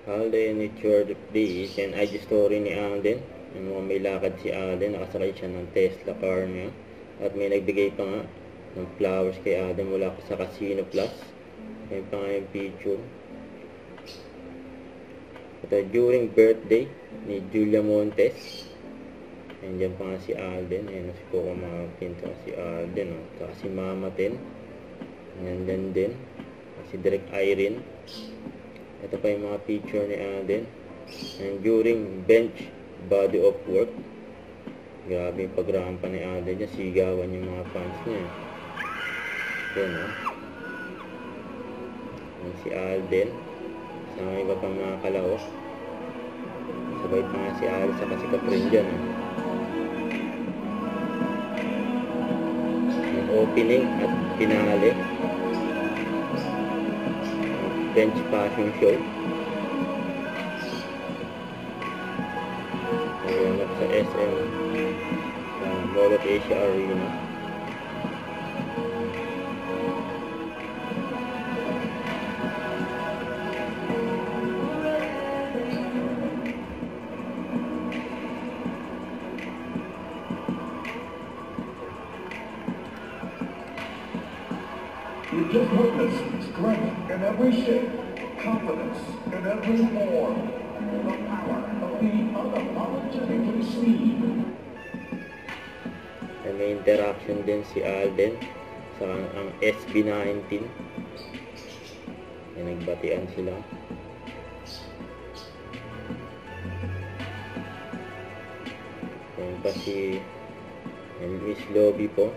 Alden with your days and IG story ni Alden. Yung mga may lakad si Alden, nakasakay siya ng Tesla car niya. At may nagbigay pa nga ng flowers kay Alden mula sa Casino Plus. Yan pa nga yung picture. Ito, during birthday ni Julia Montes. Nandiyan pa nga si Alden. Ayan si Coco Martin. Si Alden. Saka si Mama Ten. Nandiyan din. Si Direk Irene. Ito pa yung mga picture ni Alden. And during bench body of work. Grabe yung pagrampa ni Alden niya. Sigawan yung mga fans niya. Yan Yan si Alden. Sama iba pang mga kalaos. Sabay pa nga si Alden sa kasi Kaprin dyan. Yung opening at finale. Bench fashion show. Ayan sa SM Mall of Asia Arena. You just witnessed strength in every shape, confidence in every form, the power of being unapologetically seen. May interaction din si Alden sa ang SB19. Nagbatian sila. Yan pa si Miss Lobby po.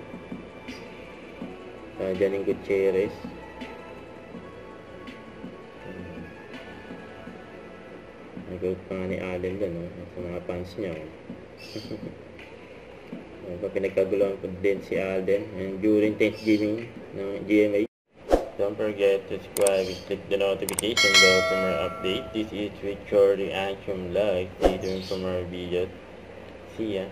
Janine Gutierrez. Nag-out pa nga ni Alden dyan, sa mga fans niya. Pinagkaguluhan ko din si Alden. And during Thanksgiving ng GMA. Don't forget to subscribe and click the notification bell for more updates. This is Richard Reaction Live. Stay tuned for more videos. See ya.